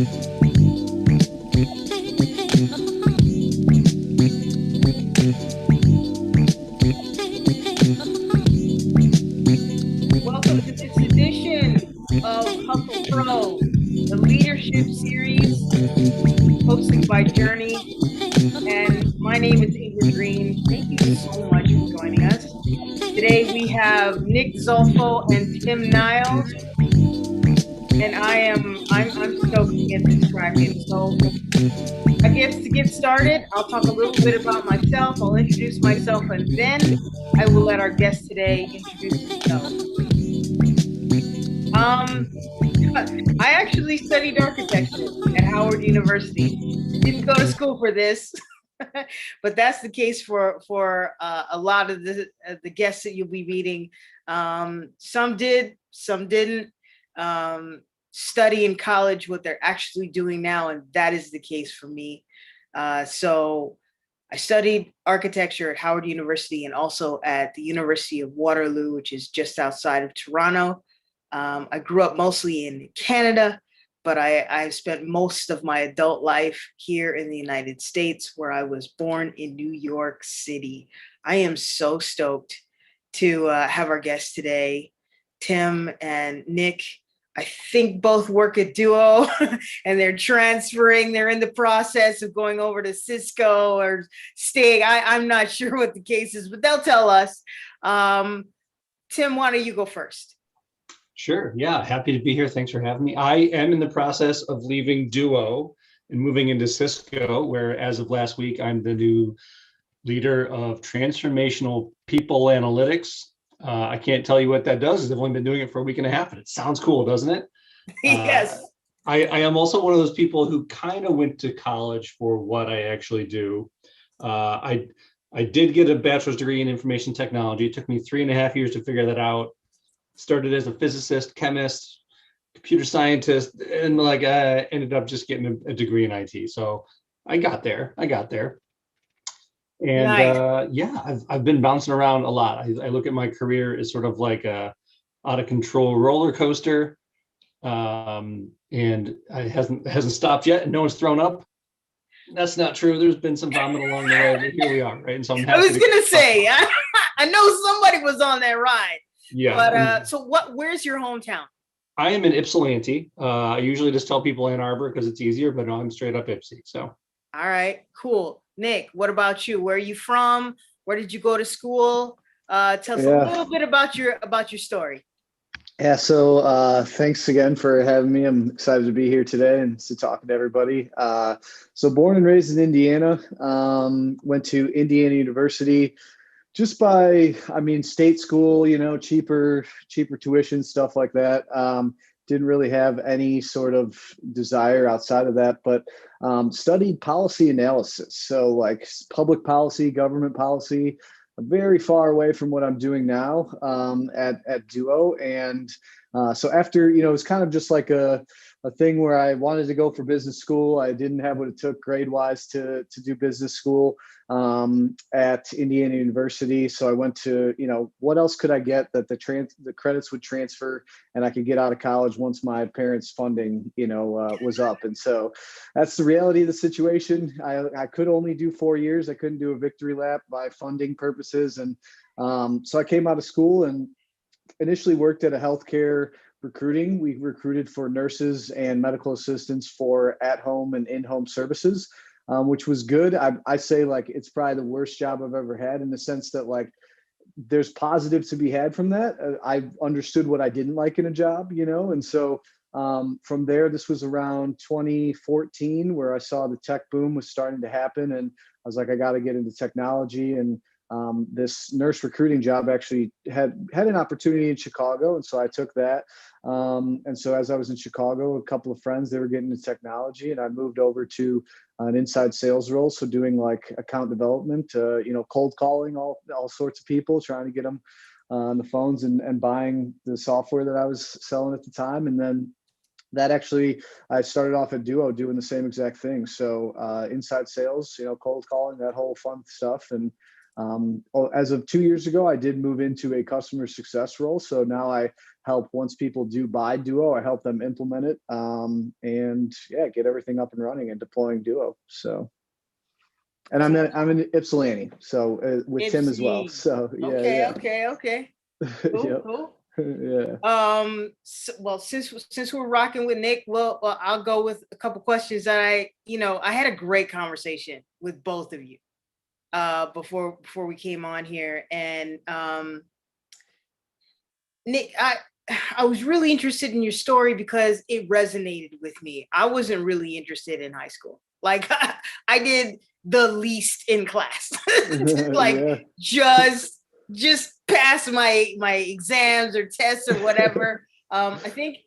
Welcome to this edition of Hustle Pro, the leadership series hosted by Journey. And my name is Ingrid Green. Thank you so much for joining us. Today we have Nick Zolfo and Tim Niles, and I'm stoked to get this cracking. So I guess to get started, I'll talk a little bit about myself. I'll introduce myself, and then I will let our guest today introduce himself. I actually studied architecture at Howard University. Didn't go to school for this, but that's the case for a lot of the guests that you'll be meeting. Some did, some didn't. Study in college what they're actually doing now, and that is the case for me. So I studied architecture at Howard University and also at the University of Waterloo, which is just outside of Toronto. I grew up mostly in Canada, but I've spent most of my adult life here in the United States, where I was born in New York City. I am so stoked to have our guests today, Tim and Nick. I think both work at Duo and they're transferring. They're in the process of going over to Cisco or staying. I'm not sure what the case is, but they'll tell us. Tim, why don't you go first? Sure. Yeah. Happy to be here. Thanks for having me. I am in the process of leaving Duo and moving into Cisco, where as of last week, I'm the new leader of transformational people analytics. I can't tell you what that does. I've only been doing it for a week and a half, and it sounds cool, doesn't it? Yes. I am also one of those people who kind of went to college for what I actually do. I did get a bachelor's degree in information technology. It took me 3.5 years to figure that out. Started as a physicist, chemist, computer scientist, and ended up just getting a degree in IT. So I got there. And Nice. yeah, I've been bouncing around a lot. I look at my career as sort of like a out of control roller coaster, and it hasn't stopped yet, and no one's thrown up. That's not true. There's been some vomit along the way, but here we are, right? And so I'm happy. I was gonna say, I know somebody was on that ride. Yeah. But so where's your hometown? I am in Ypsilanti. I usually just tell people Ann Arbor because it's easier, but no, I'm straight up Ypsi. So. All right, cool. Nick, what about you? Where are you from? Where did you go to school? Tell us a little bit about your story. Yeah, so thanks again for having me. I'm excited to be here today and to talk to everybody. So born and raised in Indiana, went to Indiana University just by, state school, cheaper tuition, stuff like that. Didn't really have any sort of desire outside of that, but studied policy analysis. So like public policy, government policy, very far away from what I'm doing now at Duo. And so after, it was kind of just like a thing where I wanted to go for business school. I didn't have what it took grade wise to do business school at Indiana University. So I went to, what else could I get that the credits would transfer and I could get out of college once my parents' funding, was up. And so that's the reality of the situation. I could only do 4 years. I couldn't do a victory lap by funding purposes. And so I came out of school and initially worked at a healthcare recruiting. We recruited for nurses and medical assistants for at-home and in-home services, which was good. I say like it's probably the worst job I've ever had in the sense that like there's positive to be had from that. I understood what I didn't like in a job, and so from there, this was around 2014 where I saw the tech boom was starting to happen, and I was like, I got to get into technology. And this nurse recruiting job actually had an opportunity in Chicago, and so I took that. And so as I was in Chicago, a couple of friends, they were getting into technology, and I moved over to an inside sales role, so doing like account development, cold calling all sorts of people, trying to get them on the phones and buying the software that I was selling at the time. And then that actually, I started off at Duo doing the same exact thing. So inside sales, cold calling, that whole fun stuff. And As of 2 years ago, I did move into a customer success role. So now I help, once people do buy Duo, I help them implement it, and yeah, get everything up and running and deploying Duo. So, and So I'm in Ypsilanti, so with Tim as well. Ipsy. So Okay, yeah, okay, okay. Cool, yep, cool. yeah. Well, since we're rocking with Nick, well, I'll go with a couple questions that I had a great conversation with both of you before we came on here. And Nick, I was really interested in your story because it resonated with me. I wasn't really interested in high school. Like I did the least in class. Like Yeah. just pass my exams or tests or whatever. I think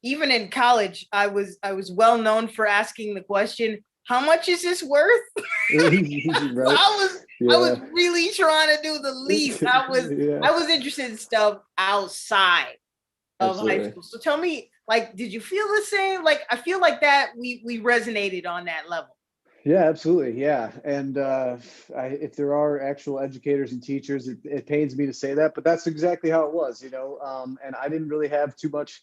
even in college, I was well known for asking the question, "How much is this worth?" So Right. I was Yeah. really trying to do the least. I was Yeah, I was interested in stuff outside of high absolutely. school. So tell me, like, did you feel the same? Like, I feel like that we resonated on that level. Yeah, absolutely. Yeah. And if there are actual educators and teachers, it pains me to say that, but that's exactly how it was, you know. And I didn't really have too much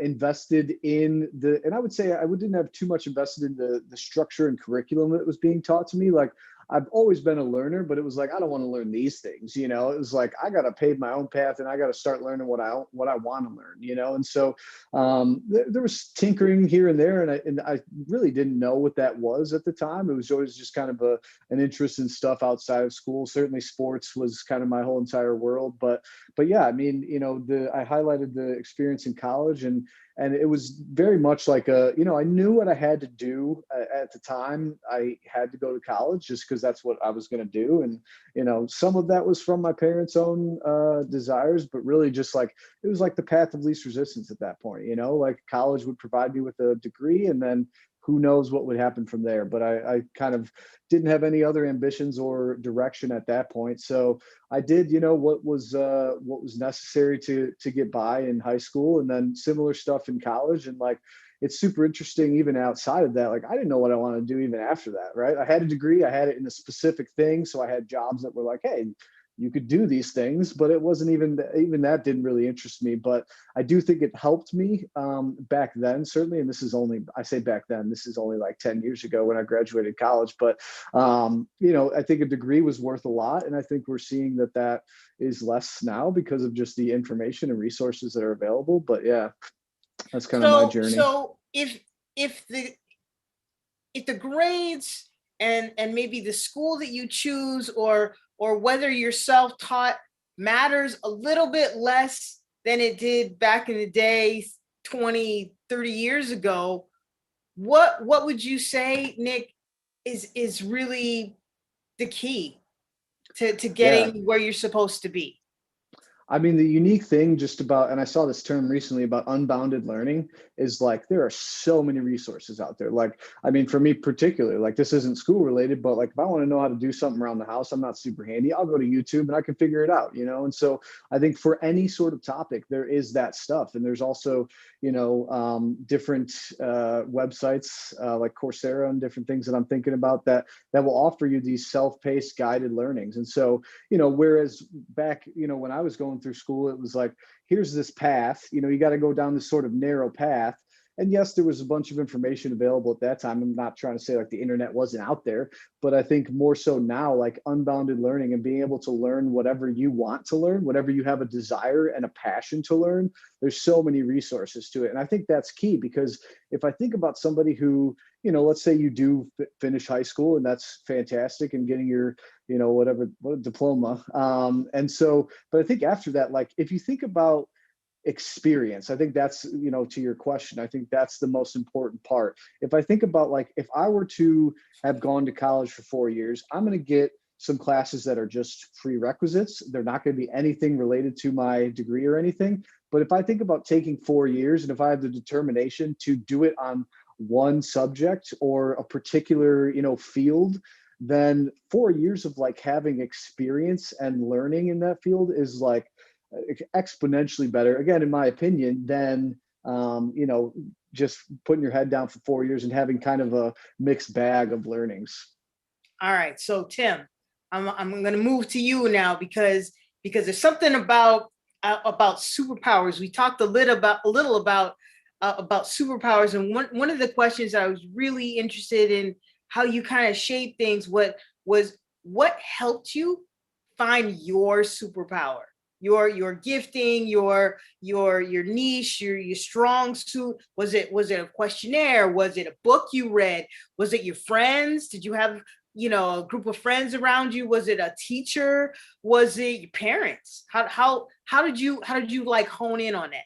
invested in and I would say didn't have too much invested in the structure and curriculum that was being taught to me. Like, I've always been a learner, but it was like, I don't want to learn these things, you know. It was like, I got to pave my own path and I got to start learning what I want to learn, you know. And so there was tinkering here and there, and I really didn't know what that was at the time. It was always just kind of an interest in stuff outside of school. Certainly, sports was kind of my whole entire world. But yeah, I mean, you know, I highlighted the experience in college, and it was very much like I knew what I had to do at the time. I had to go to college just because that's what I was going to do, and some of that was from my parents' own desires, but really just like it was like the path of least resistance at that point. Like college would provide me with a degree, and then who knows what would happen from there. But I kind of didn't have any other ambitions or direction at that point. So I did, what was necessary to get by in high school, and then similar stuff in college. And like, it's super interesting even outside of that. Like, I didn't know what I wanted to do even after that, right? I had a degree, I had it in a specific thing. So I had jobs that were like, hey, you could do these things, but it wasn't even that didn't really interest me. But I do think it helped me back then, certainly. And this is only, I say back then, this is only like 10 years ago when I graduated college. But, I think a degree was worth a lot. And I think we're seeing that is less now because of just the information and resources that are available. But yeah, that's kind of my So journey. so if the grades and maybe the school that you choose or whether you're self-taught matters a little bit less than it did back in the day 20-30 years ago, what would you say, Nick, is really the key to Yeah. getting where you're supposed to be? I mean, the unique thing just about, and I saw this term recently about unbounded learning, is like there are so many resources out there. Like, I mean, for me particularly, like this isn't school related, but like if I want to know how to do something around the house, I'm not super handy. I'll go to YouTube and I can figure it out, And so I think for any sort of topic, there is that stuff. And there's also, different websites like Coursera and different things that I'm thinking about that will offer you these self-paced guided learnings. And so, whereas back, when I was going through school, it was like, here's this path, you got to go down this sort of narrow path. And yes, there was a bunch of information available at that time. I'm not trying to say like the internet wasn't out there, but I think more so now, like unbounded learning and being able to learn whatever you want to learn, whatever you have a desire and a passion to learn, there's so many resources to it. And I think that's key, because if I think about somebody who, let's say you do finish high school, and that's fantastic, and getting your, what diploma. And so, but I think after that, like if you think about experience, I think that's, to your question, I think that's the most important part. If I think about like, if I were to have gone to college for 4 years, I'm going to get some classes that are just prerequisites. They're not going to be anything related to my degree or anything. But if I think about taking 4 years, and if I have the determination to do it on one subject or a particular, field, then 4 years of like having experience and learning in that field is like exponentially better, again, in my opinion, than just putting your head down for 4 years and having kind of a mixed bag of learnings. All right, so Tim, I'm going to move to you now because there's something about superpowers. We talked a little about superpowers, and one of the questions I was really interested in how you kind of shape things. What helped you find your superpower, your gifting, your niche, your strong suit? Was it a questionnaire? Was it a book you read? Was it your friends? Did you have a group of friends around you? Was it a teacher? Was it your parents? How did you like hone in on that?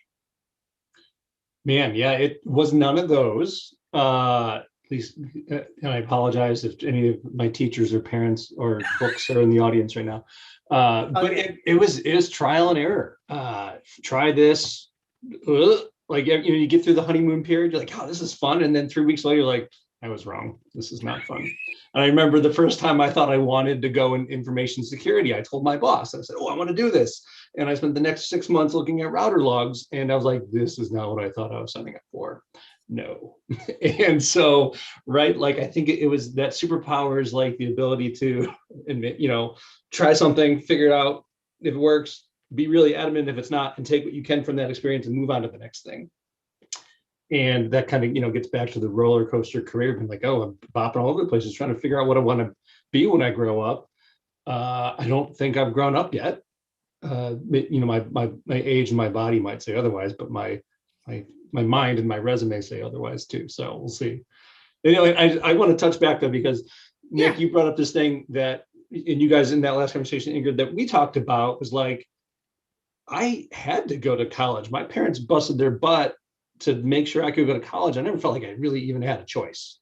Man, yeah, it was none of those. At least, and I apologize if any of my teachers or parents or books are in the audience right now. But Okay. it was trial and error. Try this, like you get through the honeymoon period, you're like, oh, this is fun, and then 3 weeks later, you're like, I was wrong. This is not fun. And I remember the first time I thought I wanted to go in information security, I told my boss, I said, oh, I want to do this. And I spent the next 6 months looking at router logs, and I was like, this is not what I thought I was signing up for. No. And so, right, like I think it was that superpower is like the ability to admit, try something, figure it out. If it works, be really adamant if it's not, and take what you can from that experience and move on to the next thing. And that kind of gets back to the roller coaster career, being like, oh, I'm bopping all over the place, just trying to figure out what I want to be when I grow up. I don't think I've grown up yet. My age and my body might say otherwise, but my mind and my resume say otherwise too. So we'll see. I want to touch back though, because Nick, you brought up this thing that, and you guys in that last conversation, Ingrid, that we talked about was like, I had to go to college. My parents busted their butt to make sure I could go to college. I never felt like I really even had a choice.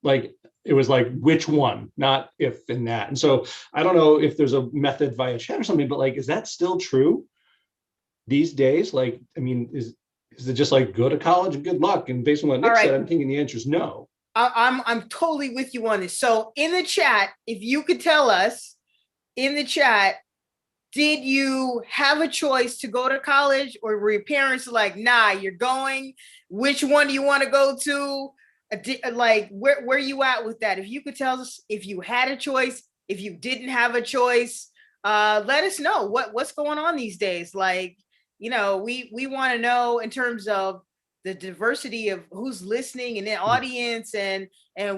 Like it was like, which one, not if and that. And so I don't know if there's a method via chat or something, but like, is that still true these days? Like, I mean, is it just like go to college and good luck? And based on what Nick said, I'm thinking the answer is no. I'm totally with you on this. So in the chat, if you could tell us in the chat, did you have a choice to go to college, or were your parents like, nah, you're going? Which one do you want to go to? Like, where you at with that? If you could tell us if you had a choice, if you didn't have a choice, let us know what's going on these days. Like, we want to know in terms of the diversity of who's listening in the audience and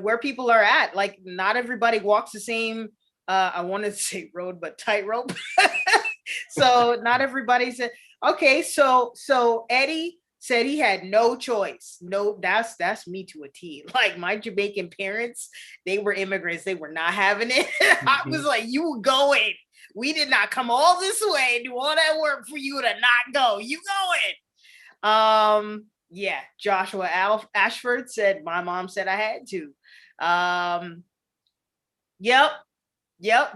where people are at. Like, not everybody walks the same I wanted to say road, but tightrope. So not everybody said, okay, so Eddie said he had no choice. No, that's me to a T. Like my Jamaican parents, they were immigrants. They were not having it. I was like, you were going. We did not come all this way and do all that work for you to not go. You going. Yeah, Joshua Ashford said, my mom said I had to. Yep.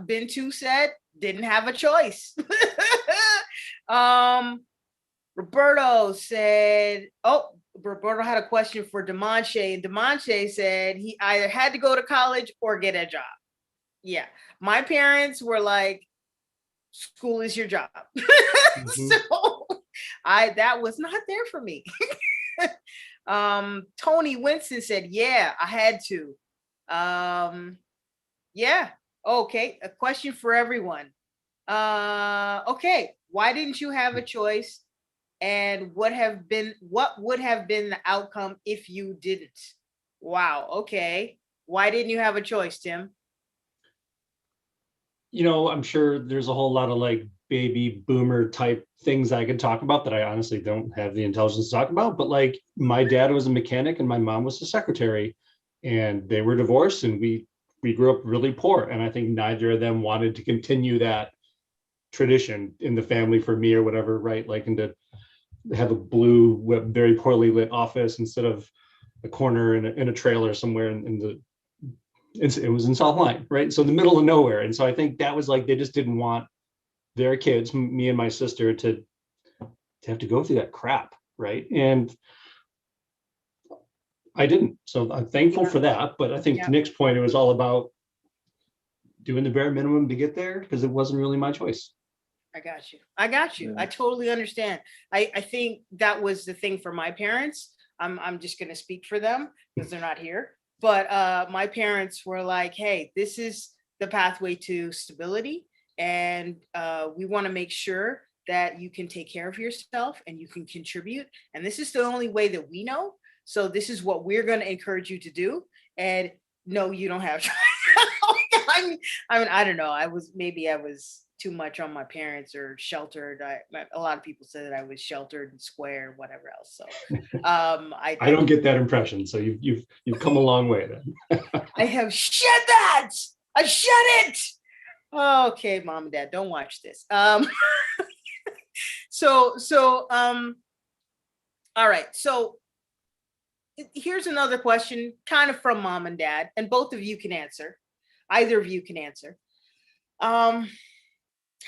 Bintu said, didn't have a choice. Roberto said, Roberto had a question for Demonche, and Demonche said he either had to go to college or get a job. Yeah. My parents were like, school is your job. So that was not there for me. Tony Winston said, yeah, I had to. Yeah. Okay. A question for everyone. Okay. Why didn't you have a choice? And what would have been the outcome if you didn't? Wow. Okay. Why didn't you have a choice, Tim? I'm sure there's a whole lot of like baby boomer type things I could talk about that I honestly don't have the intelligence to talk about. But like my dad was a mechanic and my mom was a secretary, and they were divorced, and we grew up really poor. And I think neither of them wanted to continue that tradition in the family for me or whatever, right? Like, and to have a blue, very poorly lit office instead of a corner in a trailer somewhere it was in South Line, right? So in the middle of nowhere. And so I think that was like, they just didn't want their kids, me and my sister, to have to go through that crap, right? And I didn't. So I'm thankful for that. But I think to Nick's point, it was all about doing the bare minimum to get there because it wasn't really my choice. I got you. Yeah. I totally understand. I think that was the thing for my parents. I'm just going to speak for them because they're not here. But my parents were like, hey, this is the pathway to stability. And we want to make sure that you can take care of yourself and you can contribute. And this is the only way that we know. So this is what we're going to encourage you to do. And no, you don't have. I don't know. I was too much on my parents or sheltered. A lot of people said that I was sheltered and square, whatever else. So I don't get that impression. So you've come a long way then. I have shed that. I shed it. Okay, mom and dad, don't watch this. All right. So here's another question, kind of from mom and dad, and both of you can answer. Either of you can answer.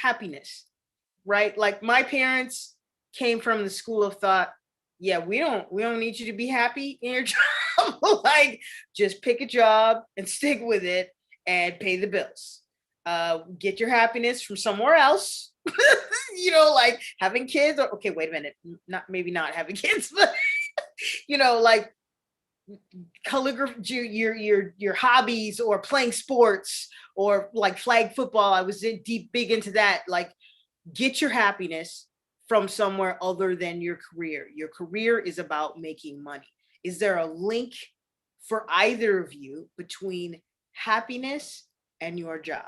Happiness, right? Like my parents came from the school of thought, yeah, we don't need you to be happy in your job. Like, just pick a job and stick with it and pay the bills. Get your happiness from somewhere else. Like having kids. Okay, wait a minute. Maybe not having kids, but like calligraphy, your hobbies, or playing sports, or like flag football. I was big into that. Like, get your happiness from somewhere other than your career. Your career is about making money. Is there a link for either of you between happiness and your job?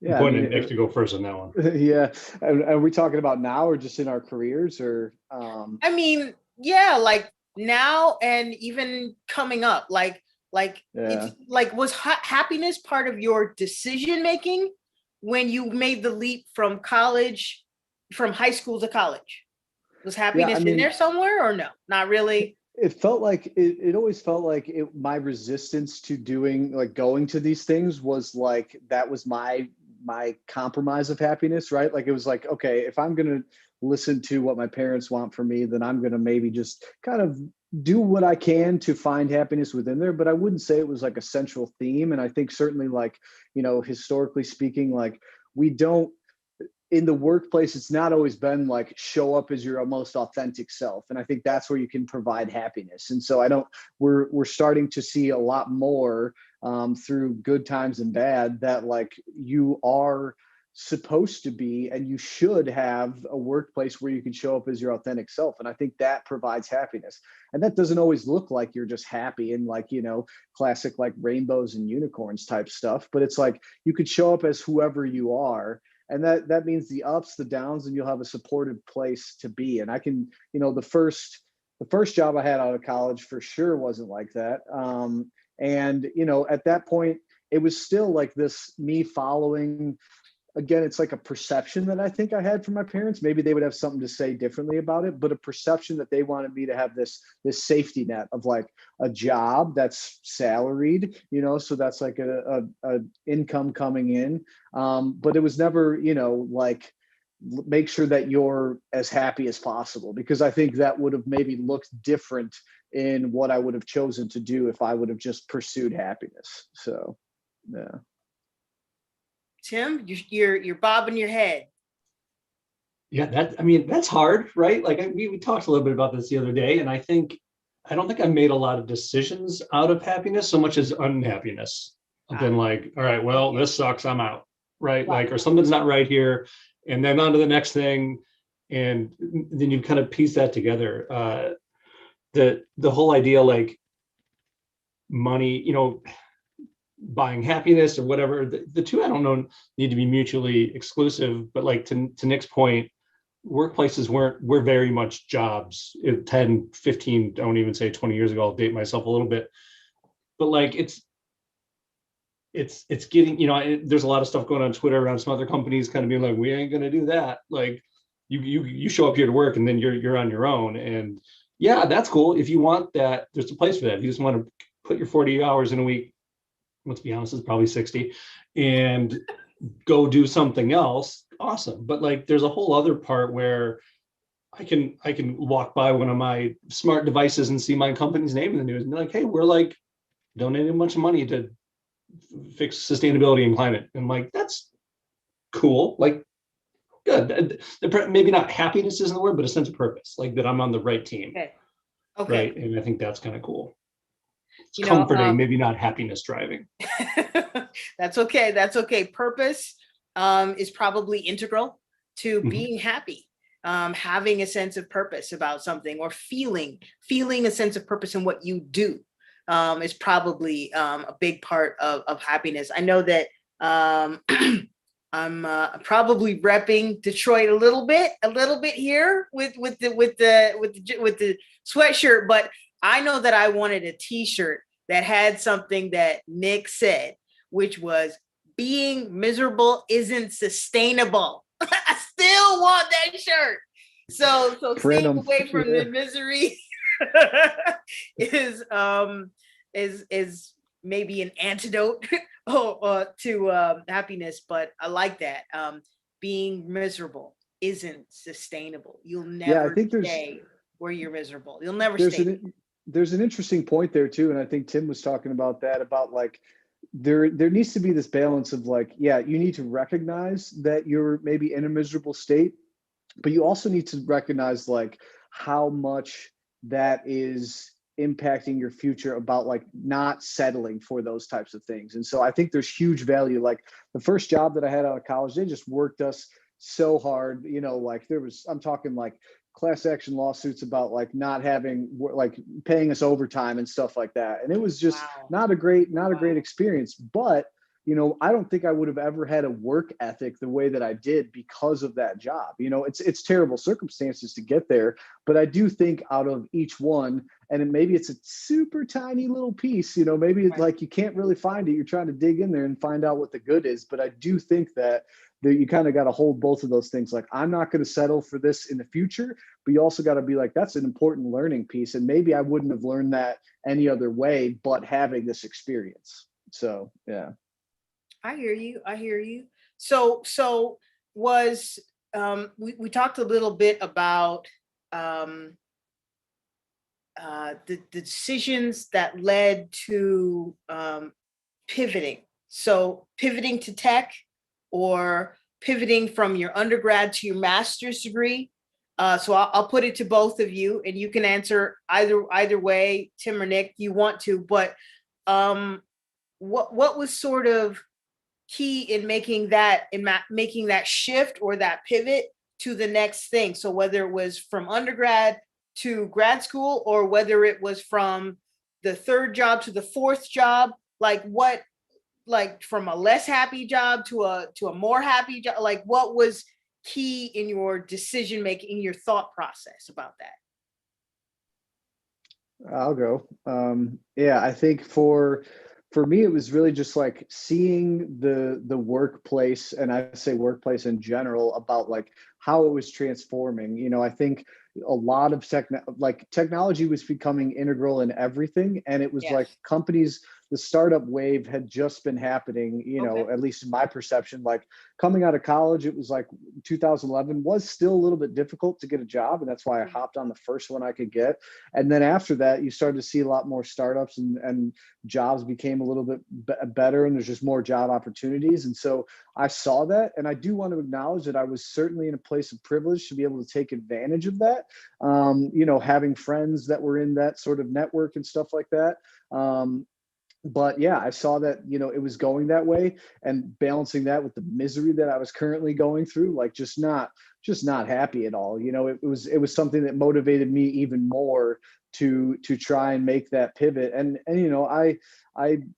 Yeah, I'm pointing Nick to go first on that one. Yeah. Are we talking about now or just in our careers, or? I mean, yeah, like now and even coming up, like it's like, was happiness part of your decision making when you made the leap from college, from high school to college? Was happiness in there somewhere, or no? Not really. It felt like it always felt like my resistance to going to these things was like, that was my compromise of happiness, right? Like, it was like, okay, if I'm going to listen to what my parents want from me, then I'm going to maybe just kind of do what I can to find happiness within there. But I wouldn't say it was like a central theme. And I think certainly, like, historically speaking, like, we don't, in the workplace, it's not always been like show up as your most authentic self. And I think that's where you can provide happiness. And so we're starting to see a lot more through good times and bad, that like, you are supposed to be, and you should have a workplace where you can show up as your authentic self. And I think that provides happiness. And that doesn't always look like you're just happy and like, classic like rainbows and unicorns type stuff, but it's like, you could show up as whoever you are. And that means the ups, the downs, and you'll have a supportive place to be. And I can, the first job I had out of college for sure wasn't like that. And at that point, it was still like this, me following, again, it's like a perception that I think I had from my parents. Maybe they would have something to say differently about it, but a perception that they wanted me to have this safety net of like a job that's salaried, so that's like a income coming in. But it was never, like, make sure that you're as happy as possible, because I think that would have maybe looked different in what I would have chosen to do if I would have just pursued happiness. So, yeah. Tim, you're bobbing your head. Yeah, that's hard, right? Like we talked a little bit about this the other day, and I don't think I made a lot of decisions out of happiness so much as unhappiness. I've been like, all right, well, this sucks, I'm out, right? Like, or something's not right here, and then on to the next thing, and then you kind of piece that together. The whole idea, like, money, buying happiness or whatever, the two, I don't know, need to be mutually exclusive. But like, to Nick's point, workplaces were very much jobs 10, 15, don't even say 20 years ago. I'll date myself a little bit, but like, it's getting, there's a lot of stuff going on Twitter around some other companies kind of being like, we ain't gonna do that. Like, you show up here to work and then you're on your own. And yeah, that's cool. If you want that, there's a place for that. If you just want to put your 40 hours in a week, let's be honest, it's probably 60, and go do something else, awesome. But like, there's a whole other part where I can walk by one of my smart devices and see my company's name in the news and be like, hey, we're like donating a bunch of money to fix sustainability and climate. And like, that's cool. Like, good. Maybe not happiness isn't the word, but a sense of purpose, like that I'm on the right team. Okay. Right. And I think that's kind of cool. It's you know, comforting, maybe not happiness driving. that's okay. That's okay. Purpose is probably integral to being happy. Having a sense of purpose about something, or feeling a sense of purpose in what you do, is probably a big part of happiness. I know that I'm probably repping Detroit a little bit here with the sweatshirt, but I know that I wanted a T-shirt that had something that Nick said, which was, being miserable isn't sustainable. I still want that shirt. So staying away from the misery is maybe an antidote to happiness, but I like that. Being miserable isn't sustainable. You'll never stay where you're miserable. You'll never stay. There's an interesting point there too, and I think Tim was talking about that, about like there needs to be this balance of like, yeah, you need to recognize that you're maybe in a miserable state, but you also need to recognize like how much that is impacting your future, about like not settling for those types of things. And so I think there's huge value. Like the first job that I had out of college, they just worked us so hard, you know, like I'm talking like class action lawsuits about like not having, like paying us overtime and stuff like that. And it was just not a great experience. But you know, I don't think I would have ever had a work ethic the way that I did because of that job. You know, it's terrible circumstances to get there, but I do think out of each one, and maybe it's a super tiny little piece, you know, maybe it's like you can't really find it. You're trying to dig in there and find out what the good is. But I do think that you kind of got to hold both of those things. Like, I'm not going to settle for this in the future, but you also got to be like, that's an important learning piece. And maybe I wouldn't have learned that any other way, but having this experience. So, yeah. I hear you. So was we talked a little bit about the decisions that led to pivoting. So pivoting to tech, or pivoting from your undergrad to your master's degree. So I'll put it to both of you, and you can answer either way, Tim or Nick, you want to. But what was sort of key in making that shift or that pivot to the next thing? So whether it was from undergrad to grad school, or whether it was from the third job to the fourth job, like from a less happy job to a more happy job, like what was key in your decision making, in your thought process about that? I'll go. Yeah, I think for me, it was really just like seeing the workplace, and I say workplace in general, about like how it was transforming. You know, I think a lot of technology was becoming integral in everything, and it was like companies, the startup wave had just been happening, you know, at least in my perception. Like coming out of college, it was like 2011 was still a little bit difficult to get a job. And that's why I hopped on the first one I could get. And then after that, you started to see a lot more startups, and jobs became a little bit better, and there's just more job opportunities. And so I saw that, and I do want to acknowledge that I was certainly in a place of privilege to be able to take advantage of that. You know, having friends that were in that sort of network and stuff like that. But yeah, I saw that, you know, it was going that way, and balancing that with the misery that I was currently going through, like just not happy at all. You know, it was something that motivated me even more to try and make that pivot. And you know, I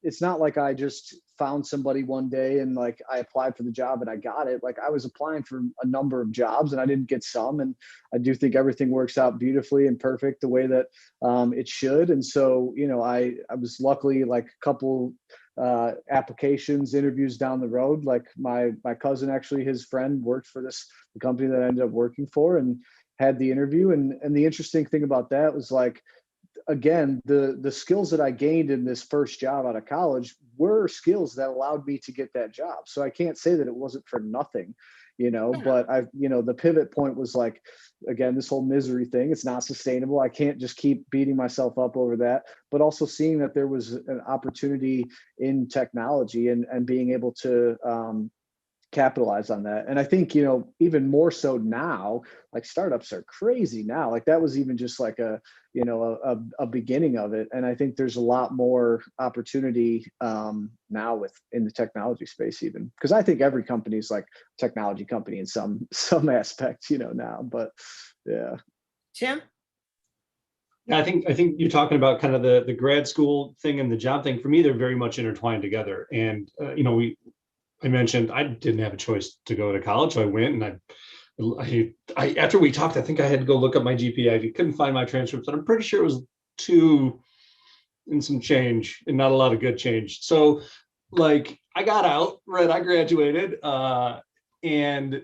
it's not like I just found somebody one day and like I applied for the job and I got it. Like I was applying for a number of jobs and I didn't get some. And I do think everything works out beautifully and perfect the way that it should. And so, you know, I was luckily like a couple applications, interviews down the road. Like my cousin, actually, his friend worked for the company that I ended up working for, and had the interview. And the interesting thing about that was, like, again, the skills that I gained in this first job out of college were skills that allowed me to get that job. So I can't say that it wasn't for nothing, you know. But you know, the pivot point was like, again, this whole misery thing. It's not sustainable. I can't just keep beating myself up over that, but also seeing that there was an opportunity in technology, and being able to capitalize on that. And I think, you know, even more so now, like startups are crazy now. Like that was even just like a, you know, a beginning of it. And I think there's a lot more opportunity now in the technology space, even because I think every company is like technology company in some aspects, you know, now. But yeah. Tim? Yeah, I think you're talking about kind of the grad school thing and the job thing. For me, they're very much intertwined together. And you know, I mentioned I didn't have a choice to go to college, so I went, and I after we talked, I think I had to go look up my GPA. I couldn't find my transcripts, but I'm pretty sure it was 2 and some change, and not a lot of good change. So like I got out, right? I graduated, and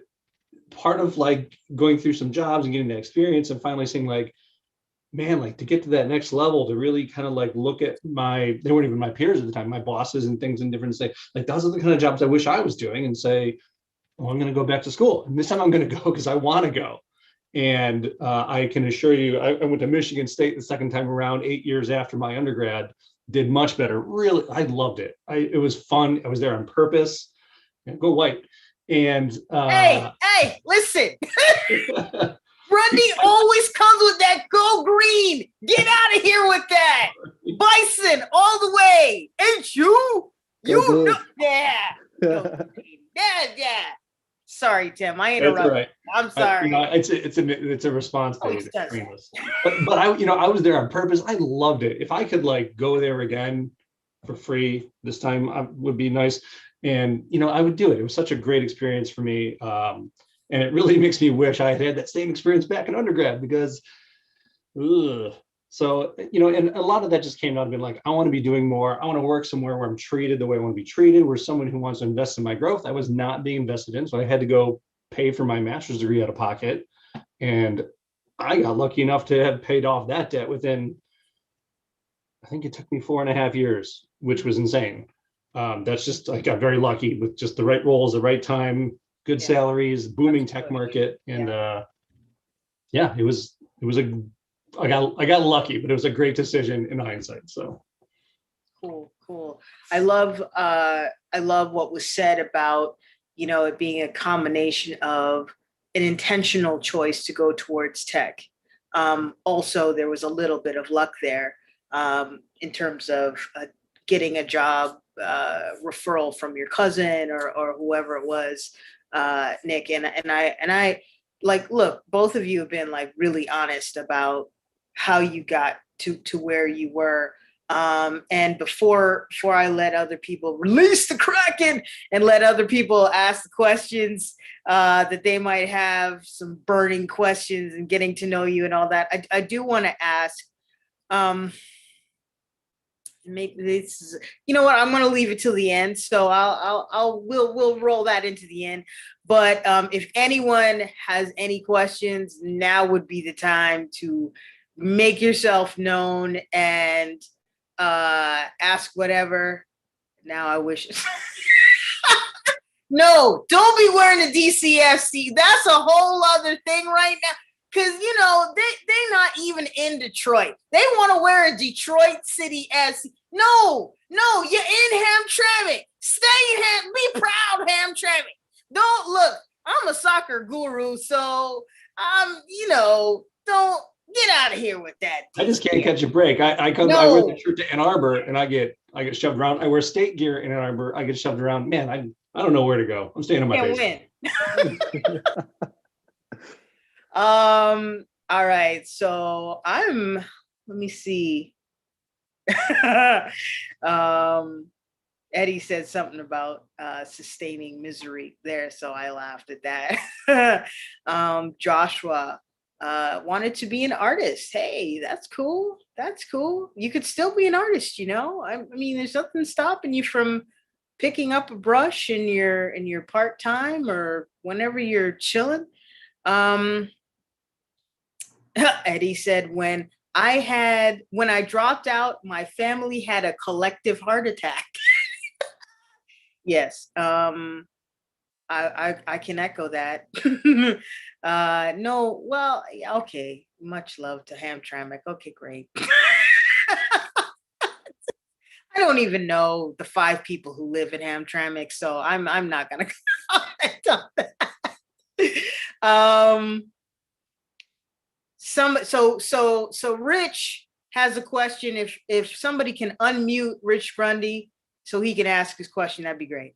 part of like going through some jobs and getting that experience and finally seeing like, man, like to get to that next level, to really kind of like look at they weren't even my peers at the time, my bosses and things and different, say like, those are the kind of jobs I wish I was doing, and say, oh, I'm going to go back to school. And this time I'm going to go because I want to go. And I can assure you, I went to Michigan State the second time around, 8 years after my undergrad, did much better. Really, I loved it. It was fun. I was there on purpose. Go white. And hey, listen. Grundy always comes with that go green. Get out of here with that. Bison all the way. Ain't you? You know, yeah. Yeah. Sorry, Tim. I interrupted. Right. I'm sorry. It's a response to Always does. but I was there on purpose. I loved it. If I could like go there again for free this time, would be nice. And I would do it. It was such a great experience for me. And it really makes me wish I had that same experience back in undergrad, because so, and a lot of that just came out of being like, I want to be doing more. I want to work somewhere where I'm treated the way I want to be treated, where someone who wants to invest in my growth, I was not being invested in. So I had to go pay for my master's degree out of pocket. And I got lucky enough to have paid off that debt within, I think it took me 4.5 years, which was insane. That's just, I got very lucky with just the right roles, the right time, good salaries, booming tech market. And it was I got lucky, but it was a great decision in hindsight. So cool. I love what was said about, it being a combination of an intentional choice to go towards tech. Also, there was a little bit of luck there in terms of getting a job referral from your cousin or whoever it was, Nick. And I like, look, both of you have been like really honest about how you got to where you were. And before I let other people release the Kraken and let other people ask the questions that they might have, some burning questions and getting to know you and all that, I do want to ask, maybe this is, you know what, I'm going to leave it till the end. So we'll roll that into the end. But if anyone has any questions, now would be the time to make yourself known and ask whatever. Now I wish. No, don't be wearing a DCFC. That's a whole other thing right now. Because, they're not even in Detroit. They want to wear a Detroit City SC. No, you're in Hamtramck. Stay in be proud, Hamtramck. Don't look, I'm a soccer guru, so, don't get out of here with that. I just can't catch a break. I wear the shirt to Ann Arbor and I get shoved around. I wear state gear in Ann Arbor. I get shoved around. Man, I don't know where to go. I'm staying in my basement. All right. So let me see. Eddie said something about sustaining misery there, so I laughed at that. Joshua wanted to be an artist. Hey, that's cool. You could still be an artist, I mean, there's nothing stopping you from picking up a brush in your part-time or whenever you're chilling. Eddie said, when I dropped out, my family had a collective heart attack. Yes. I can echo that. No, well, okay. Much love to Hamtramck. Okay, great. I don't even know the 5 people who live in Hamtramck, so I'm not gonna So Rich has a question. If somebody can unmute Rich Grundy so he can ask his question, that'd be great.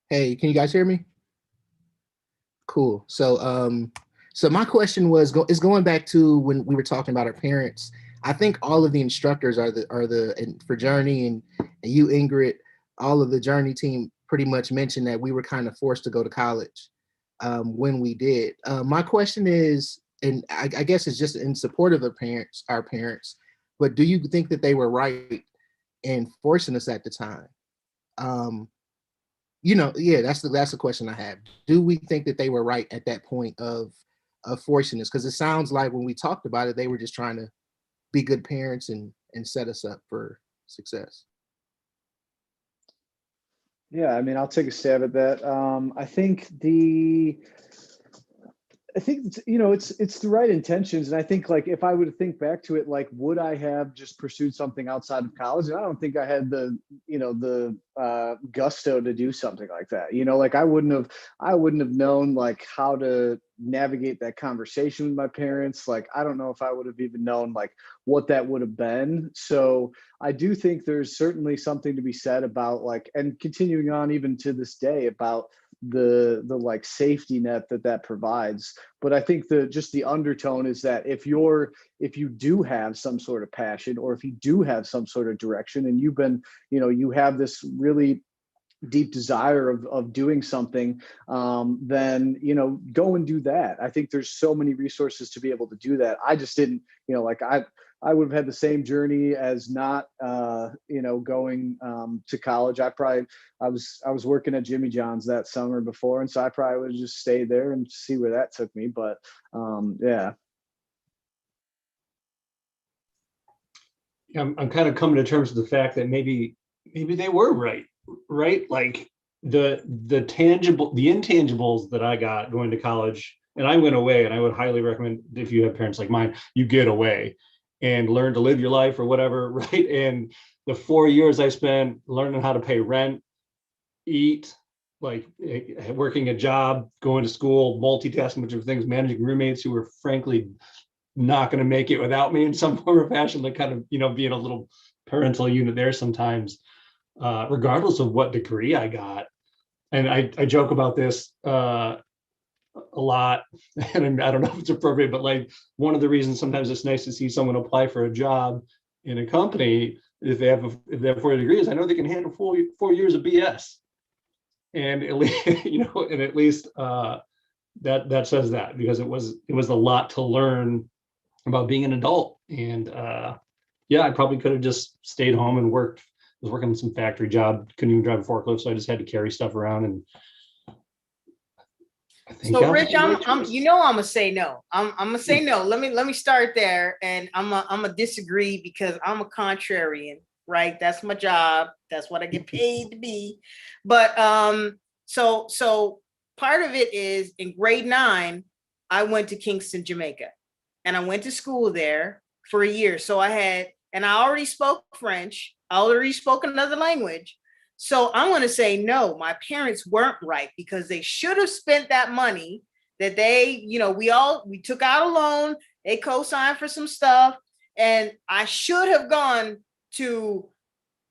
Hey, can you guys hear me? Cool. So my question is going back to when we were talking about our parents. I think all of the instructors and for Journey and you, Ingrid, all of the Journey team pretty much mentioned that we were kind of forced to go to college when we did. My question is, and I guess it's just in support of our parents, but do you think that they were right in forcing us at the time? Yeah, that's the question I have. Do we think that they were right at that point of forcing us? Because it sounds like when we talked about it, they were just trying to be good parents and set us up for success. Yeah, I mean, I'll take a stab at that. I think it's the right intentions, and I think like if I would think back to it, like would I have just pursued something outside of college? And I don't think I had the gusto to do something like that. Like I wouldn't have known like how to navigate that conversation with my parents. Like I don't know if I would have even known like what that would have been. So I do think there's certainly something to be said about like, and continuing on even to this day, about the like safety net that provides. But I think the undertone is that if you do have some sort of passion, or if you do have some sort of direction, and you have this really deep desire of doing something, then go and do that. I think there's so many resources to be able to do that. I just didn't, like I would have had the same journey as not going to college. I was working at Jimmy John's that summer before, and so I probably would have just stayed there and see where that took me. But yeah. I'm kind of coming to terms with the fact that maybe they were right? Like the intangibles that I got going to college, and I went away, and I would highly recommend, if you have parents like mine, you get away and learn to live your life or whatever, right? And the 4 years I spent learning how to pay rent, eat, like working a job, going to school, multitasking, which of things, managing roommates who were frankly not going to make it without me in some form or fashion, like kind of, being a little parental unit there sometimes, regardless of what degree I got. And I joke about this a lot, and I don't know if it's appropriate, but like one of the reasons sometimes it's nice to see someone apply for a job in a company, if they have 4 degrees, I know they can handle 4 years of BS. And at least, and at least that says that, because it was a lot to learn about being an adult. And yeah, I probably could have just stayed home and worked. I was working on some factory job, couldn't even drive a forklift, so I just had to carry stuff around. And I think so Rich, I'm gonna say no. I'm gonna say no. Let me start there, and I'm gonna disagree because I'm a contrarian, right? That's my job. That's what I get paid to be. But so part of it is in grade 9, I went to Kingston, Jamaica, and I went to school there for a year. So I already spoke French. I already spoke another language. So I'm going to say no, my parents weren't right, because they should have spent that money that they, we took out a loan, they co-signed for some stuff, and I should have gone to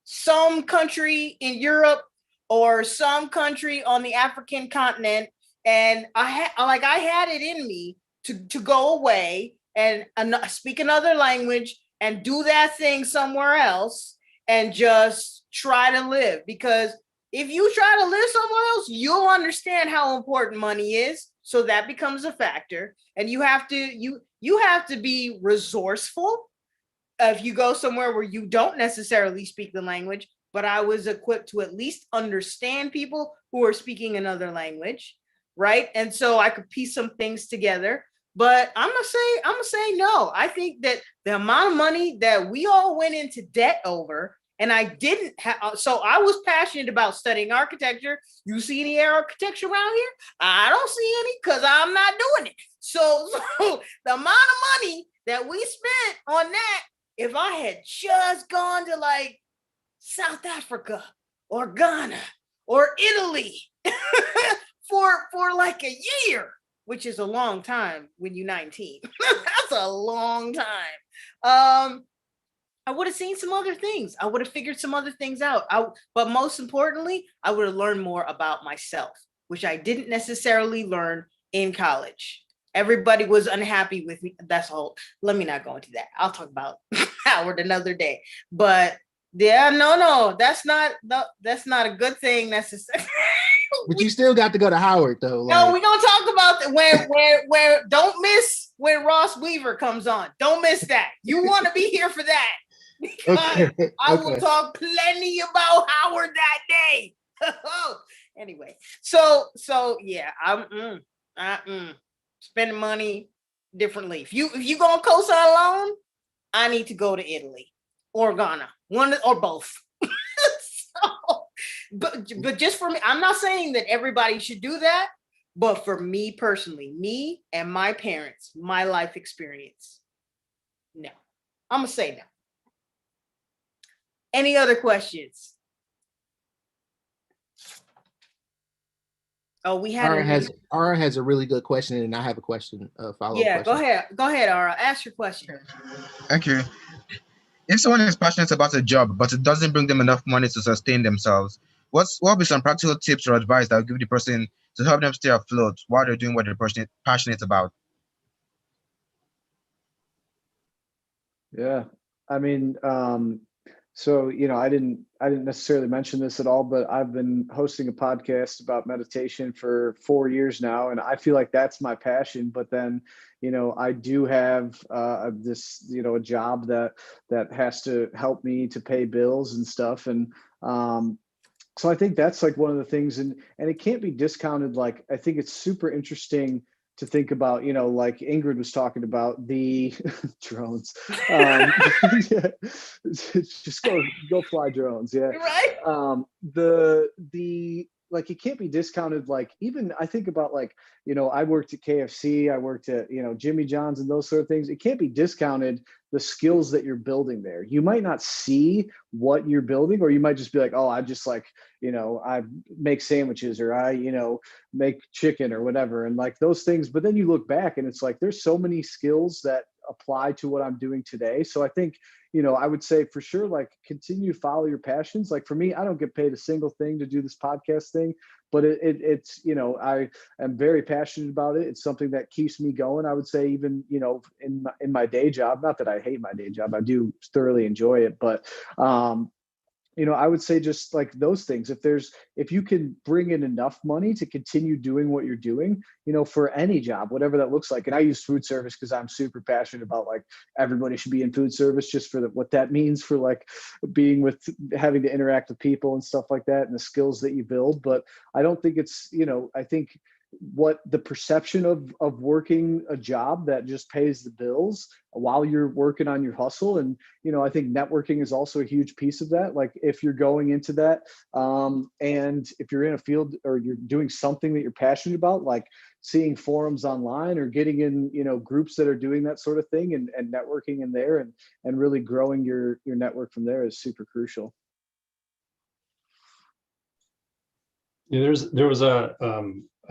some country in Europe or some country on the African continent. And I had it in me to go away and speak another language and do that thing somewhere else and just try to live. Because if you try to live somewhere else, you'll understand how important money is. So that becomes a factor. And you have to be resourceful if you go somewhere where you don't necessarily speak the language. But I was equipped to at least understand people who are speaking another language, right? And so I could piece some things together. But I'm gonna say no. I think that the amount of money that we all went into debt over, and I didn't have, so I was passionate about studying architecture. You see any architecture around here? I don't see any, because I'm not doing it. So the amount of money that we spent on that if I had just gone to like South Africa or Ghana or Italy for like a year, which is a long time when you're 19. That's a long time. I would have seen some other things. I would have figured some other things out. But most importantly, I would have learned more about myself, which I didn't necessarily learn in college. Everybody was unhappy with me. That's all. Let me not go into that. I'll talk about Howard another day. But yeah, no, that's not a good thing necessarily. But you still got to go to Howard though. No, we're gonna talk about where don't miss when Ross Weaver comes on. Don't miss that. You want to be here for that. Because I will talk plenty about Howard that day. Anyway, so yeah, I'm spending money differently. If you gonna co-sign loan, I need to go to Italy or Ghana, one or both. So, but just for me, I'm not saying that everybody should do that, but for me personally, me and my parents, my life experience, no, I'm gonna say no. Any other questions? Oh, we had Ara has a really good question, and I have a question, follow-up yeah, question. Go ahead, Ara. Ask your question. Okay. If someone is passionate about a job, but it doesn't bring them enough money to sustain themselves, what will be some practical tips or advice that will give the person to help them stay afloat while they're doing what they're passionate about? Yeah, I mean, so I didn't necessarily mention this at all, but I've been hosting a podcast about meditation for 4 years now, and I feel like that's my passion. But then, I do have this, a job that has to help me to pay bills and stuff, and so I think that's like one of the things, and it can't be discounted. Like, I think it's super interesting to think about, like Ingrid was talking about the drones. Yeah, just go fly drones. Yeah. Right. The like, it can't be discounted. Like, even I think about, like, I worked at KFC, I worked at, Jimmy John's and those sort of things. It can't be discounted, the skills that you're building there. You might not see what you're building, or you might just be like, oh, I just like, I make sandwiches, or I, make chicken or whatever. And like those things, but then you look back and it's like, there's so many skills that apply to what I'm doing today. So I think, I would say for sure, like, continue to follow your passions. Like, for me, I don't get paid a single thing to do this podcast thing, but it's, I am very passionate about it. It's something that keeps me going. I would say, even, in my day job, not that I hate my day job, I do thoroughly enjoy it, but, I would say just like those things. If you can bring in enough money to continue doing what you're doing, for any job, whatever that looks like. And I use food service because I'm super passionate about, like, everybody should be in food service, just for what that means for, like, having to interact with people and stuff like that, and the skills that you build. But I don't think it's, I think what the perception of working a job that just pays the bills while you're working on your hustle. And, I think networking is also a huge piece of that. Like, if you're going into that, and if you're in a field or you're doing something that you're passionate about, like seeing forums online or getting in, groups that are doing that sort of thing, and networking in there, and really growing your network from there is super crucial. Yeah, there was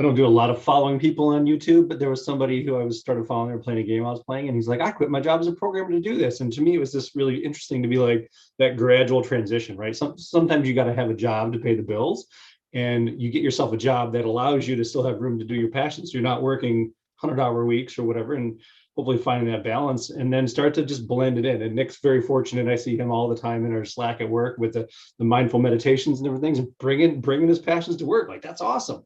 I don't do a lot of following people on YouTube, but there was somebody who I started following or playing a game I was playing, and he's like, I quit my job as a programmer to do this. And to me, it was just really interesting to be like that gradual transition, right? Sometimes you got to have a job to pay the bills, and you get yourself a job that allows you to still have room to do your passions. So you're not working 100-hour weeks or whatever, and hopefully finding that balance, and then start to just blend it in. And Nick's very fortunate. I see him all the time in our Slack at work with the mindful meditations and different things, and bringing his passions to work. Like, that's awesome.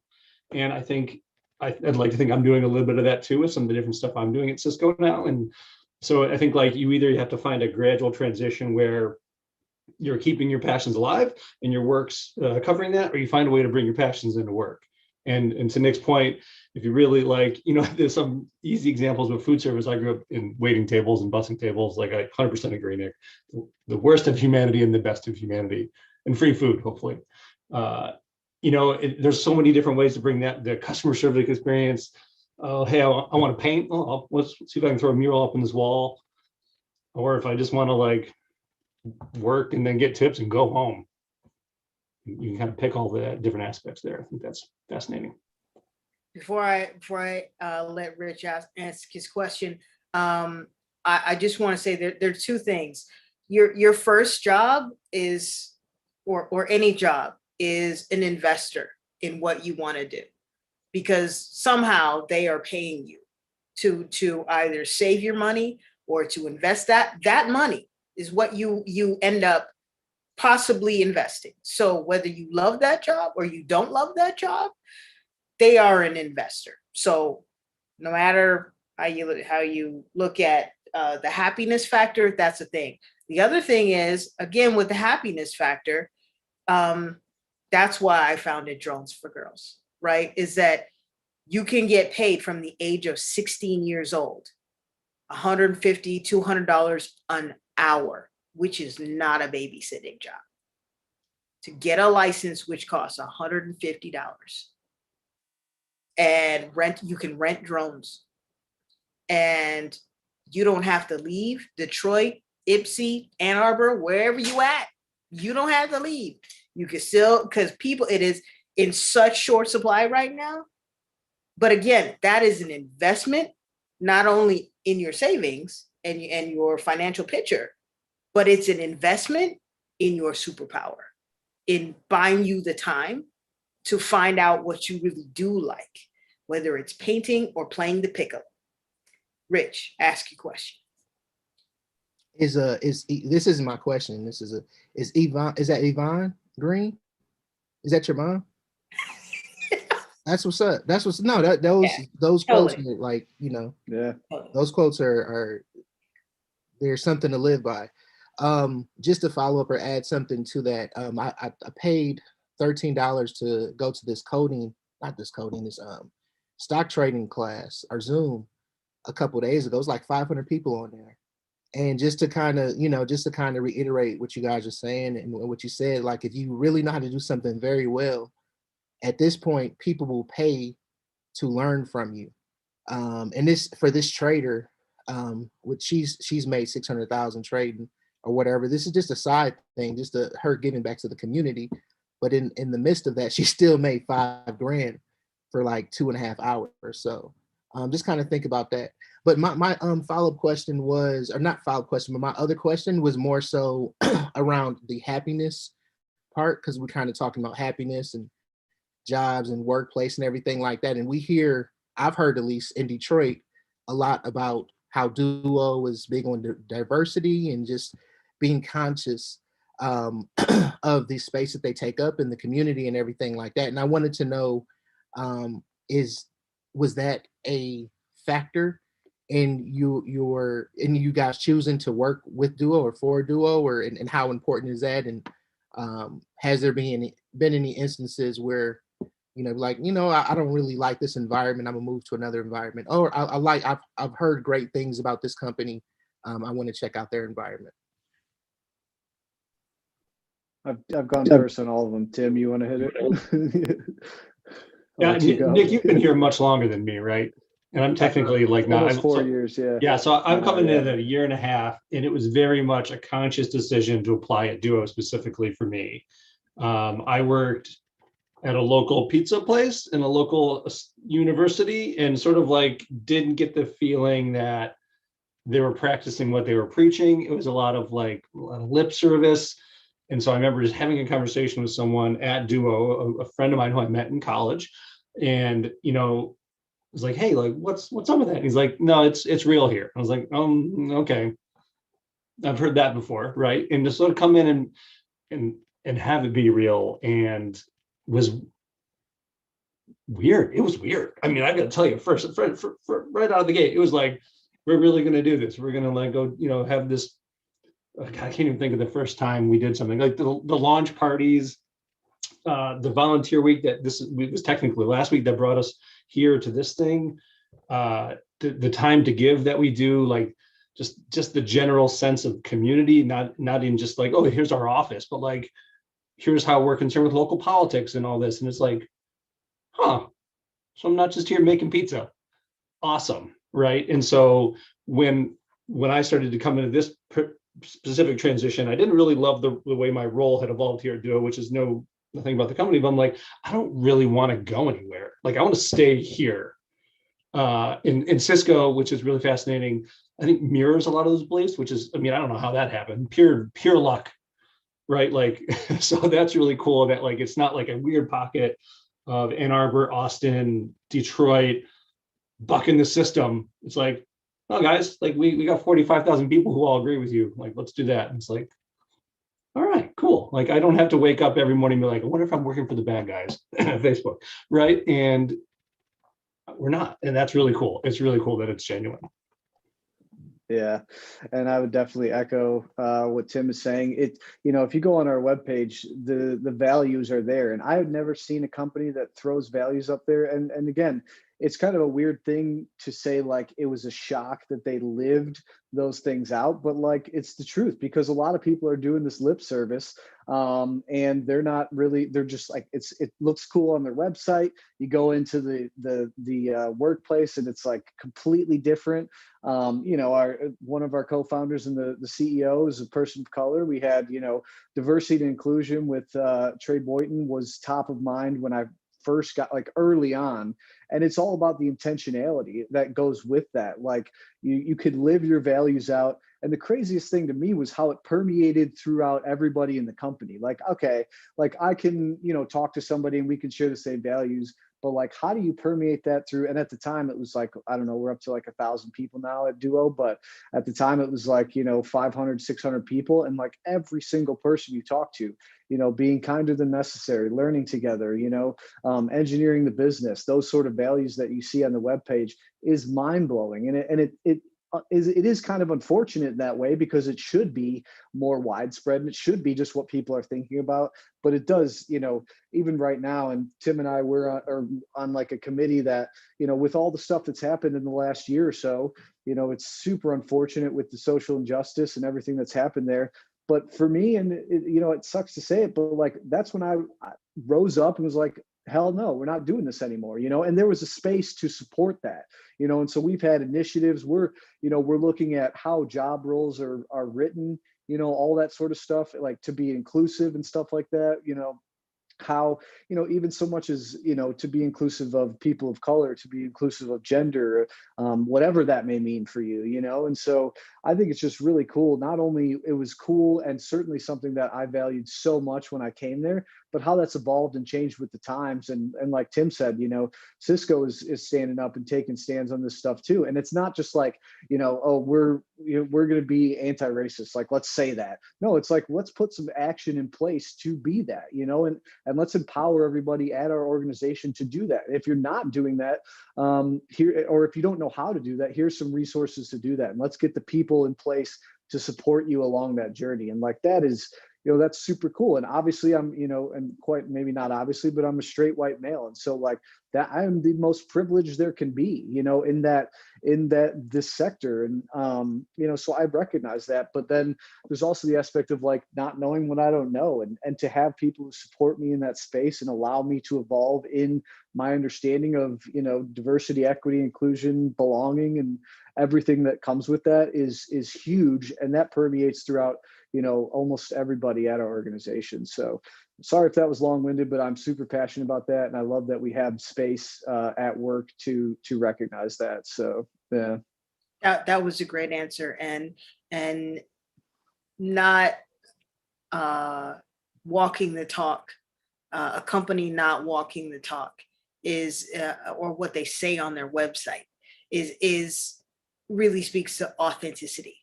And I think I'd like to think I'm doing a little bit of that too with some of the different stuff I'm doing at Cisco now. And so I think, like, you have to find a gradual transition where you're keeping your passions alive and your work's covering that, or you find a way to bring your passions into work. And to Nick's point, if you really like, there's some easy examples with food service. I grew up in waiting tables and busing tables. Like, I 100% agree, Nick. The worst of humanity and the best of humanity, and free food, hopefully. There's so many different ways to bring the customer service experience. Oh, hey, I want to paint. Let's see if I can throw a mural up in this wall. or if I just want to like work and then get tips and go home. You can kind of pick all the different aspects there. I think that's fascinating. Before I let Rich ask his question, I just want to say there are two things. Your first job is, or any job is an investor in what you want to do, because somehow they are paying you to either save your money or to invest that money is what you end up possibly investing. So whether you love that job or you don't love that job, they are an investor. So no matter how you look at the happiness factor, that's a thing. The other thing is, again, with the happiness factor, that's why I founded Drones for Girls, right? Is that you can get paid from the age of 16 years old, $150, $200 an hour, which is not a babysitting job, to get a license, which costs $150. And you can rent drones, and you don't have to leave Detroit, Ypsi, Ann Arbor, wherever you at. You don't have to leave. You can still, because people, it is in such short supply right now. But again, that is an investment, not only in your savings and your financial picture, but it's an investment in your superpower, in buying you the time to find out what you really do like, whether it's painting or playing the pickup. Rich, ask your question. This is my question. Is that Yvonne Green? Is that your mom? That's what's up. Those quotes are like, Yeah. those quotes are there's something to live by. Just to follow up or add something to that, I paid $13 to go to this stock trading class or Zoom a couple of days ago. It was like 500 people on there. And just to kind of reiterate what you guys are saying and what you said, like if you really know how to do something very well, at this point, people will pay to learn from you. And for this trader, which she's made 600,000 trading or whatever. This is just a side thing, just her giving back to the community. But in the midst of that, she still made $5,000 for like 2.5 hours or so. Just kind of think about that. But my follow-up question was, or not follow-up question, but my other question was more so around the happiness part, because we're kind of talking about happiness and jobs and workplace and everything like that. And I've heard at least in Detroit a lot about how Duo is big on diversity and just being conscious of the space that they take up in the community and everything like that. And I wanted to know, was that a factor in you guys choosing to work with Duo or for Duo, and how important is that? And has there been any instances where I don't really like this environment, I'm gonna move to another environment, or I've heard great things about this company, I want to check out their environment? I've gone first on all of them. Tim, you want to hit it? Yeah, Nick, you've been here much longer than me, right? And I'm technically like not almost 4 years, yeah. Yeah, so I'm coming in at 1.5 years, and it was very much a conscious decision to apply at Duo specifically for me. I worked at a local pizza place in a local university, and sort of like didn't get the feeling that they were practicing what they were preaching. It was a lot of lip service. And so I remember just having a conversation with someone at Duo, a friend of mine who I met in college, and was like, hey, like what's up with that? And he's like, no, it's real here. I was like, okay, I've heard that before, right? And to sort of come in and have it be real and was weird. It was weird. I mean, I got to tell you, first, for right out of the gate, it was like, we're really going to do this. We're going to go, have this. I can't even think of the first time we did something like the launch parties, the volunteer week that was technically last week that brought us here to this thing, the time to give that we do, like just the general sense of community, not in just like, oh, here's our office, but like, here's how we're concerned with local politics and all this. And it's like, so I'm not just here making pizza. Awesome. Right. And so when when I started to come into this specific transition, I didn't really love the way my role had evolved here at Duo, which is nothing about the company, but I'm like, I don't really want to go anywhere. Like, I want to stay here. In Cisco, which is really fascinating, I think mirrors a lot of those beliefs, which is, I mean, I don't know how that happened. Pure luck, right? Like, so that's really cool that like it's not like a weird pocket of Ann Arbor, Austin, Detroit, bucking the system. It's like, oh guys, like we got 45,000 people who all agree with you. Like, let's do that. And it's like, all right, cool. Like, I don't have to wake up every morning and be like, I wonder if I'm working for the bad guys at Facebook, right? And we're not, and that's really cool. It's really cool that it's genuine. Yeah, and I would definitely echo what Tim is saying. It, if you go on our webpage, the values are there, and I have never seen a company that throws values up there. And again, it's kind of a weird thing to say, like it was a shock that they lived those things out, but like it's the truth, because a lot of people are doing this lip service, and they're not really. They're just like it looks cool on their website. You go into the workplace, and it's like completely different. One of our co-founders and the CEO is a person of color. We had, diversity and inclusion with Trey Boynton was top of mind when I first got, like, early on. And it's all about the intentionality that goes with that. Like you could live your values out. And the craziest thing to me was how it permeated throughout everybody in the company. Like, okay, like I can, talk to somebody and we can share the same values, but like, how do you permeate that through? And at the time it was like, I don't know, we're up to like 1,000 people now at Duo, but at the time it was like, 500, 600 people. And like every single person you talk to, being kinder than necessary, learning together, engineering the business, those sort of values that you see on the webpage is mind blowing. And it is kind of unfortunate that way, because it should be more widespread and it should be just what people are thinking about. But it does, even right now, and Tim and I were on like a committee that, with all the stuff that's happened in the last year or so, it's super unfortunate with the social injustice and everything that's happened there. But for me, and it sucks to say it, but like that's when I rose up and was like, hell no, we're not doing this anymore, and there was a space to support that, and so we've had initiatives. We're looking at how job roles are written, all that sort of stuff, like to be inclusive and stuff like that, how, even so much as, to be inclusive of people of color, to be inclusive of gender, whatever that may mean for you, and so I think it's just really cool. Not only it was cool and certainly something that I valued so much when I came there, but how that's evolved and changed with the times. And like Tim said, Cisco is standing up and taking stands on this stuff too. And it's not just like, oh, we're going to be anti-racist. Like, let's say that. No, it's like, let's put some action in place to be that, and let's empower everybody at our organization to do that. If you're not doing that, here, or if you don't know how to do that, here's some resources to do that. And let's get the people in place to support you along that journey. And like, that is, that's super cool. And obviously I'm, and quite maybe not obviously, but I'm a straight white male. And so like that, I am the most privileged there can be, in this sector. And, so I recognize that, but then there's also the aspect of like not knowing what I don't know, and to have people who support me in that space and allow me to evolve in my understanding of, diversity, equity, inclusion, belonging, and everything that comes with that is huge. And that permeates throughout, almost everybody at our organization. So sorry if that was long-winded, but I'm super passionate about that. And I love that we have space at work to recognize that. So, yeah. That was a great answer. And not walking the talk, a company not walking the talk is, or what they say on their website is really speaks to authenticity.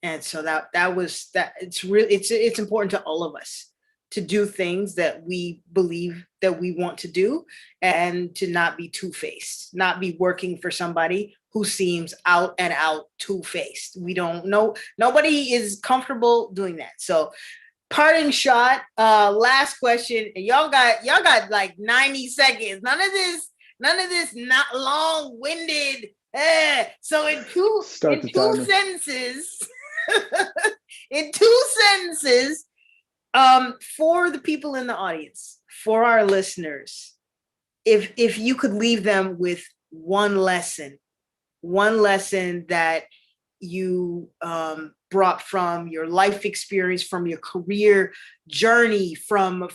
And so that it's important to all of us to do things that we believe that we want to do, and to not be two-faced, not be working for somebody who seems out and out two-faced. We don't know, nobody is comfortable doing that. So parting shot, last question, and y'all got like 90 seconds. None of this not long-winded. So in two sentences, for the people in the audience, for our listeners, if you could leave them with one lesson that you brought from your life experience, from your career journey, from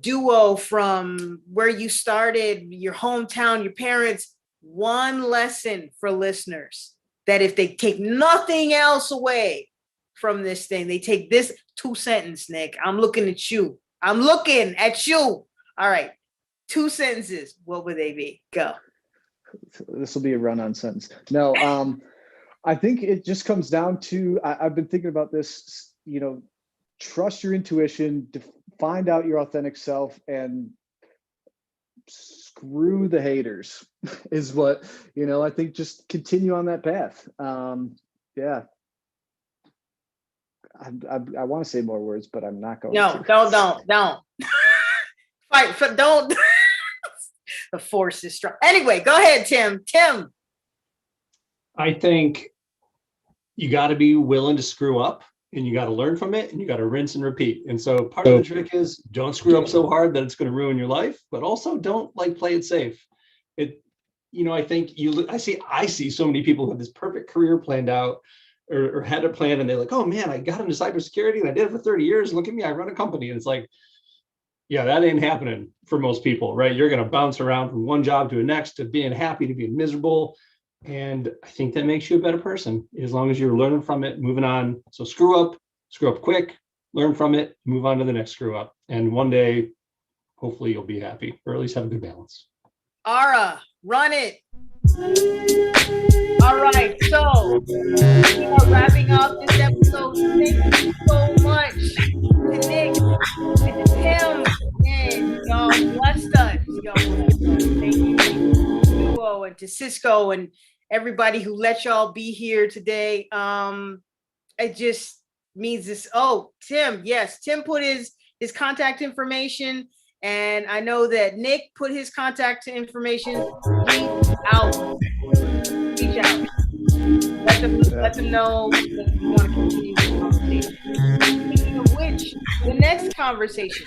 Duo, from where you started, your hometown, your parents. One lesson for listeners, that if they take nothing else away from this thing, they take this 2-sentence, Nick. I'm looking at you. I'm looking at you. All right. 2 sentences. What would they be? Go. This will be a run-on sentence. No, I think it just comes down to, I've been thinking about this, trust your intuition, find out your authentic self, and screw the haters is what, I think just continue on that path. Yeah. I want to say more words, but I'm not going to. Don't. Fight for, don't. The force is strong. Anyway, go ahead, Tim. I think you got to be willing to screw up, and you got to learn from it, and you got to rinse and repeat. And so part of the trick is don't screw up so hard that it's going to ruin your life, but also don't play it safe. I think I see so many people who have this perfect career planned out or had a plan, and they're like, oh man, I got into cybersecurity and I did it for 30 years. Look at me, I run a company. And it's like, yeah, that ain't happening for most people, right? You're going to bounce around from one job to the next, to being happy, to being miserable. And I think that makes you a better person, as long as you're learning from it, moving on. So screw up quick, learn from it, move on to the next screw up. And one day, hopefully you'll be happy, or at least have a good balance. Ara, run it. All right, so we are wrapping up this episode. Thank you so much to Nick and to Tim, and y'all blessed us. Thank you to Duo and to Cisco and everybody who let y'all be here today. It just means this. Oh, Tim, yes, Tim put his contact information, and I know that Nick put his contact information. Reach out. Let them know that you want to continue the conversation. Speaking of which, the next conversation,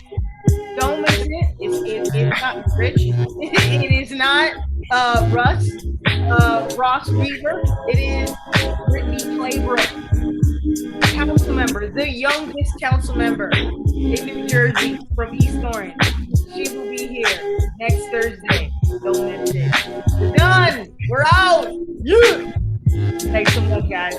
don't miss it. It's not Rich. It is not Ross Weaver. It is Brittany Claybrook, council member, the youngest council member in New Jersey from East Orange. She will be here next Thursday. Don't miss it. We're done. We're out. Yeah. Thanks so much, guys.